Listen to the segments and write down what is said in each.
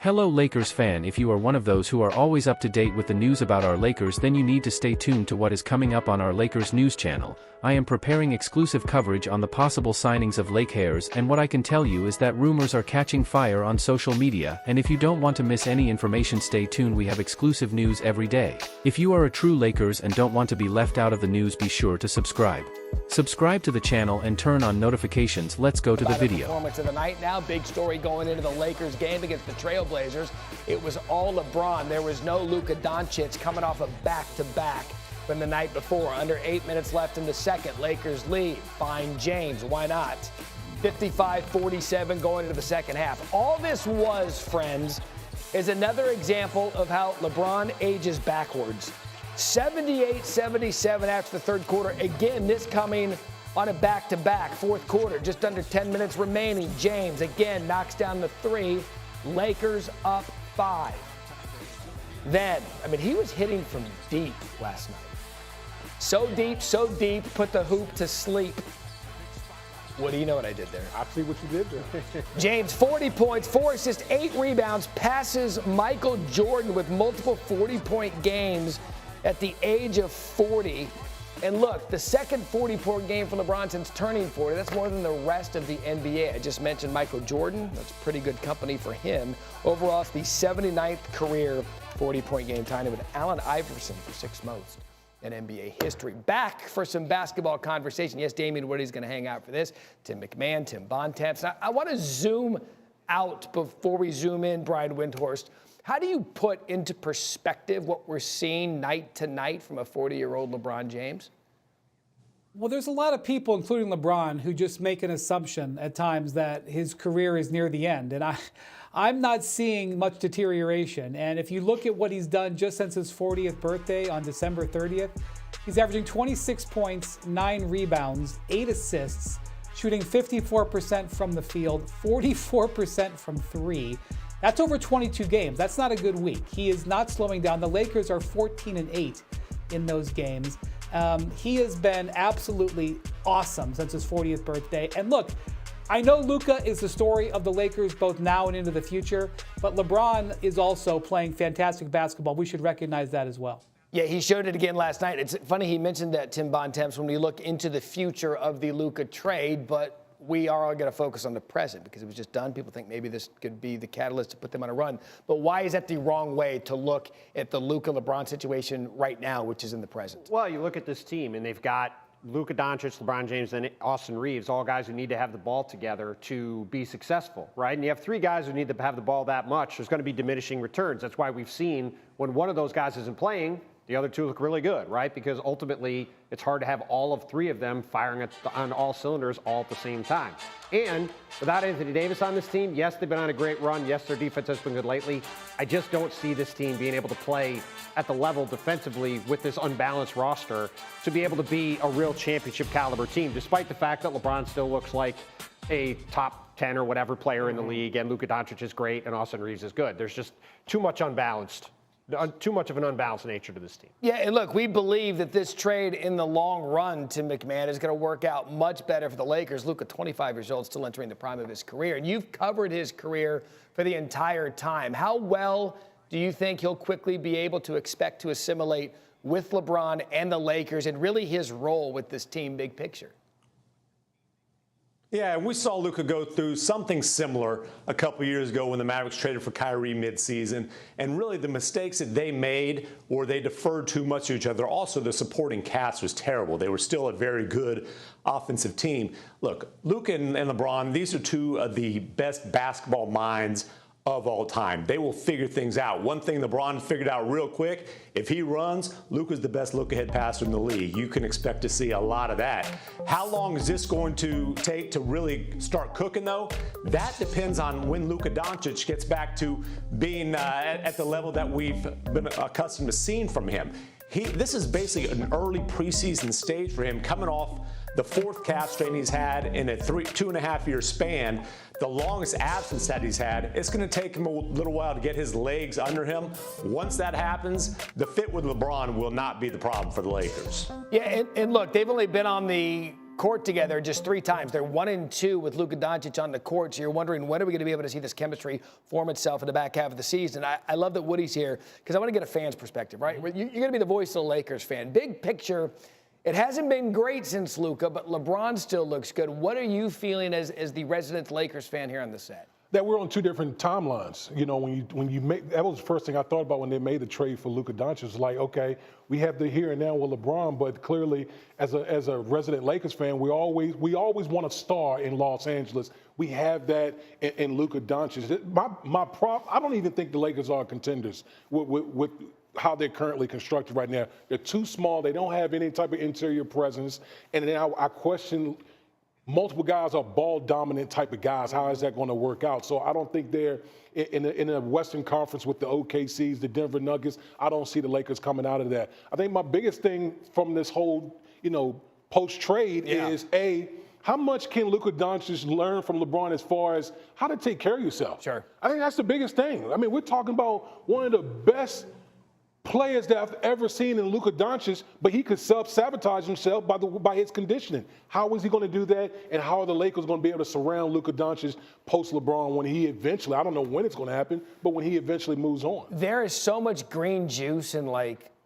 Hello Lakers fan, if you are one of those who are always up to date with the news about our Lakers, then you need to stay tuned to what is coming up on our Lakers news channel. I am preparing exclusive coverage on the possible signings of Lake hairs, and what I can tell you is that rumors are catching fire on social media, and if you don't want to miss any information, stay tuned. We have exclusive news every day. If you are a true Lakers and don't want to be left out of the news, be sure to subscribe. Subscribe to the channel and turn on notifications. Let's go to the video. Performance of the night now. Big story going into the Lakers game against the Trailblazers. It was all LeBron. There was no Luka Doncic, coming off a back-to-back from the night before. Under 8 minutes left in the second. Lakers lead. Find James. Why not? 55-47 going into the second half. All this was, friends, is another example of how LeBron ages backwards. 78-77 after the third quarter. Again, this coming on a back-to-back. Fourth quarter, just under 10 minutes remaining. James again knocks down the three. Lakers up 5. Then, he was hitting from deep last night. So deep, put the hoop to sleep. What do you know what I did there? I see what you did there. James, 40 points, 4 assists, 8 rebounds, passes Michael Jordan with multiple 40-point games at the age of 40. And look, the second 40-point game for LeBron since turning 40. That's more than the rest of the NBA. I just mentioned Michael Jordan. That's pretty good company for him. Overall, it's the 79th career 40-point game, tying with Allen Iverson for 6th most in NBA history. Back for some basketball conversation. Yes, Damian Woody's going to hang out for this. Tim McMahon, Tim Bontemps. Now, I want to zoom out before we zoom in, Brian Windhorst. How do you put into perspective what we're seeing night to night from a 40-year-old LeBron James? Well, there's a lot of people, including LeBron, who just make an assumption at times that his career is near the end. And I'm not seeing much deterioration. And if you look at what he's done just since his 40th birthday on December 30th, he's averaging 26 points, 9 rebounds, 8 assists, shooting 54% from the field, 44% from 3. That's over 22 games. That's not a good week. He is not slowing down. The Lakers are 14-8 in those games. He has been absolutely awesome since his 40th birthday. And look, I know Luka is the story of the Lakers both now and into the future, but LeBron is also playing fantastic basketball. We should recognize that as well. Yeah, he showed it again last night. It's funny he mentioned that, Tim Bontemps, when we look into the future of the Luka trade, but we are all going to focus on the present because it was just done. People think maybe this could be the catalyst to put them on a run. But why is that the wrong way to look at the Luka-LeBron situation right now, which is in the present? Well, you look at this team, and they've got Luka Doncic, LeBron James, and Austin Reeves, all guys who need to have the ball together to be successful, right? And you have 3 guys who need to have the ball that much. There's going to be diminishing returns. That's why we've seen when one of those guys isn't playing, the other 2 look really good, right? Because ultimately, it's hard to have all of 3 of them firing on all cylinders all at the same time. And without Anthony Davis on this team, yes, they've been on a great run. Yes, their defense has been good lately. I just don't see this team being able to play at the level defensively with this unbalanced roster to be able to be a real championship caliber team, despite the fact that LeBron still looks like a top 10 or whatever player in the league, and Luka Doncic is great, and Austin Reeves is good. There's just too much of an unbalanced nature to this team. Yeah, and look, we believe that this trade in the long run, Tim McMahon, is going to work out much better for the Lakers. Luka, 25 years old, still entering the prime of his career. And you've covered his career for the entire time. How well do you think he'll quickly be able to expect to assimilate with LeBron and the Lakers and really his role with this team, big picture? Yeah, we saw Luka go through something similar a couple years ago when the Mavericks traded for Kyrie midseason. And really the mistakes that they made, or they deferred too much to each other. Also, the supporting cast was terrible. They were still a very good offensive team. Look, Luka and LeBron, these are 2 of the best basketball minds of all time. They will figure things out. One thing LeBron figured out real quick, if he runs, Luka's the best look-ahead passer in the league. You can expect to see a lot of that. How long is this going to take to really start cooking, though? That depends on when Luka Doncic gets back to being at the level that we've been accustomed to seeing from him. This is basically an early preseason stage for him, coming off the 4th calf strain he's had in a 2.5-year span, the longest absence that he's had. It's going to take him a little while to get his legs under him. Once that happens, the fit with LeBron will not be the problem for the Lakers. Yeah, and look, they've only been on the court together just 3 times. They're 1-2 with Luka Doncic on the court. So you're wondering, when are we going to be able to see this chemistry form itself in the back half of the season? I love that Woody's here because I want to get a fan's perspective, right? You're going to be the voice of the Lakers fan. Big picture, it hasn't been great since Luka, but LeBron still looks good. What are you feeling as the resident Lakers fan here on the set? That we're on 2 different timelines. You know, when you make, that was the first thing I thought about when they made the trade for Luka Doncic. It's like, okay, we have the here and now with LeBron, but clearly, as a resident Lakers fan, we always want a star in Los Angeles. We have that in Luka Doncic. I don't even think the Lakers are contenders with how they're currently constructed right now. They're too small. They don't have any type of interior presence, and then I question. Multiple guys are ball-dominant type of guys. How is that going to work out? So I don't think they're in a Western Conference with the OKCs, the Denver Nuggets. I don't see the Lakers coming out of that. I think my biggest thing from this whole, post-trade is, how much can Luka Doncic learn from LeBron as far as how to take care of yourself? Sure. I think that's the biggest thing. I mean, we're talking about one of the best players that I've ever seen in Luka Doncic, but he could self-sabotage himself by his conditioning. How is he going to do that, and how are the Lakers going to be able to surround Luka Doncic post-LeBron when he eventually, I don't know when it's going to happen, but when he eventually moves on? There is so much green juice and,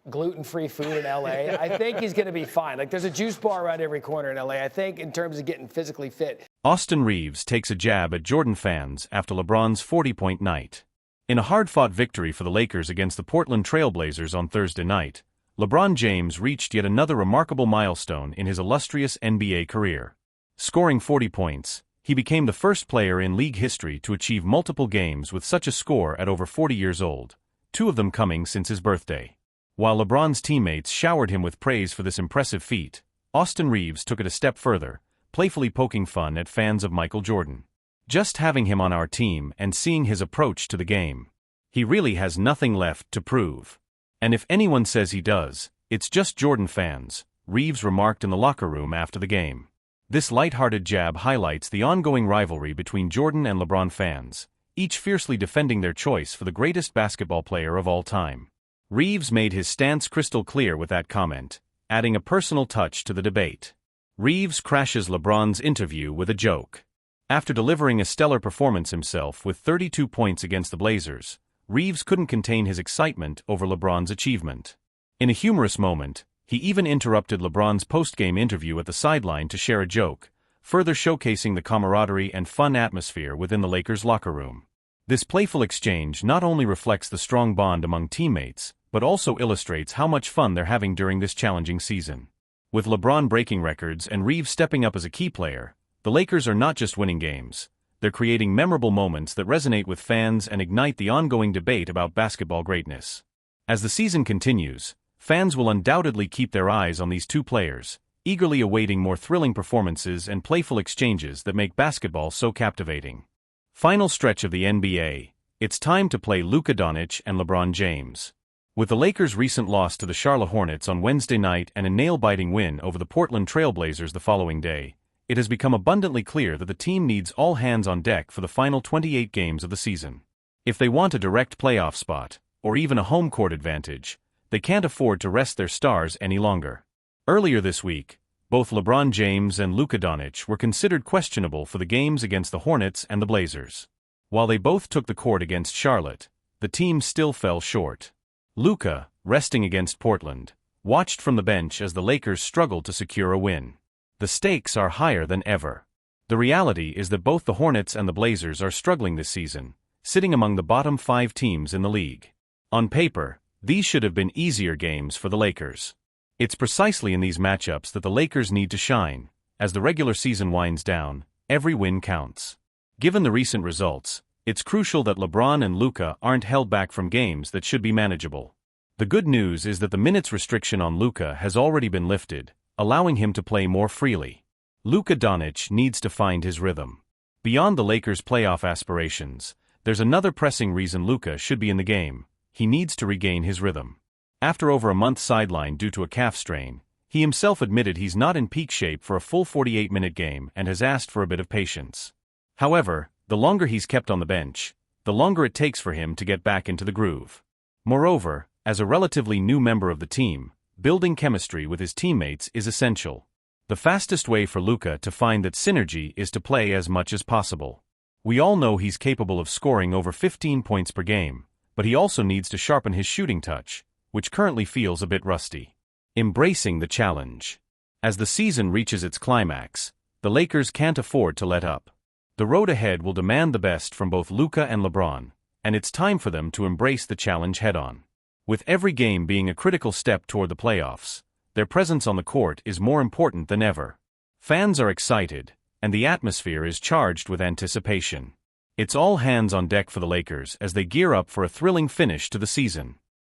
gluten-free food in L.A. I think he's going to be fine. There's a juice bar around every corner in L.A. I think in terms of getting physically fit. Austin Reeves takes a jab at Jordan fans after LeBron's 40-point night. In a hard-fought victory for the Lakers against the Portland Trail Blazers on Thursday night, LeBron James reached yet another remarkable milestone in his illustrious NBA career. Scoring 40 points, he became the first player in league history to achieve multiple games with such a score at over 40 years old, 2 of them coming since his birthday. While LeBron's teammates showered him with praise for this impressive feat, Austin Reeves took it a step further, playfully poking fun at fans of Michael Jordan. Just having him on our team and seeing his approach to the game. He really has nothing left to prove. And if anyone says he does, it's just Jordan fans, Reeves remarked in the locker room after the game. This lighthearted jab highlights the ongoing rivalry between Jordan and LeBron fans, each fiercely defending their choice for the greatest basketball player of all time. Reeves made his stance crystal clear with that comment, adding a personal touch to the debate. Reeves crashes LeBron's interview with a joke. After delivering a stellar performance himself with 32 points against the Blazers, Reeves couldn't contain his excitement over LeBron's achievement. In a humorous moment, he even interrupted LeBron's post-game interview at the sideline to share a joke, further showcasing the camaraderie and fun atmosphere within the Lakers' locker room. This playful exchange not only reflects the strong bond among teammates, but also illustrates how much fun they're having during this challenging season. With LeBron breaking records and Reeves stepping up as a key player, the Lakers are not just winning games, they're creating memorable moments that resonate with fans and ignite the ongoing debate about basketball greatness. As the season continues, fans will undoubtedly keep their eyes on these 2 players, eagerly awaiting more thrilling performances and playful exchanges that make basketball so captivating. Final stretch of the NBA, it's time to play Luka Doncic and LeBron James. With the Lakers' recent loss to the Charlotte Hornets on Wednesday night and a nail-biting win over the Portland Trail Blazers the following day, it has become abundantly clear that the team needs all hands on deck for the final 28 games of the season. If they want a direct playoff spot, or even a home court advantage, they can't afford to rest their stars any longer. Earlier this week, both LeBron James and Luka Doncic were considered questionable for the games against the Hornets and the Blazers. While they both took the court against Charlotte, the team still fell short. Luka, resting against Portland, watched from the bench as the Lakers struggled to secure a win. The stakes are higher than ever. The reality is that both the Hornets and the Blazers are struggling this season, sitting among the bottom 5 teams in the league. On paper, these should have been easier games for the Lakers. It's precisely in these matchups that the Lakers need to shine. As the regular season winds down, every win counts. Given the recent results, it's crucial that LeBron and Luka aren't held back from games that should be manageable. The good news is that the minutes restriction on Luka has already been lifted, allowing him to play more freely. Luka Doncic needs to find his rhythm. Beyond the Lakers' playoff aspirations, there's another pressing reason Luka should be in the game. He needs to regain his rhythm. After over a month sidelined due to a calf strain, he himself admitted he's not in peak shape for a full 48-minute game and has asked for a bit of patience. However, the longer he's kept on the bench, the longer it takes for him to get back into the groove. Moreover, as a relatively new member of the team, building chemistry with his teammates is essential. The fastest way for Luka to find that synergy is to play as much as possible. We all know he's capable of scoring over 15 points per game, but he also needs to sharpen his shooting touch, which currently feels a bit rusty. Embracing the challenge. As the season reaches its climax, the Lakers can't afford to let up. The road ahead will demand the best from both Luka and LeBron, and it's time for them to embrace the challenge head-on. With every game being a critical step toward the playoffs, their presence on the court is more important than ever. Fans are excited, and the atmosphere is charged with anticipation. It's all hands on deck for the Lakers as they gear up for a thrilling finish to the season.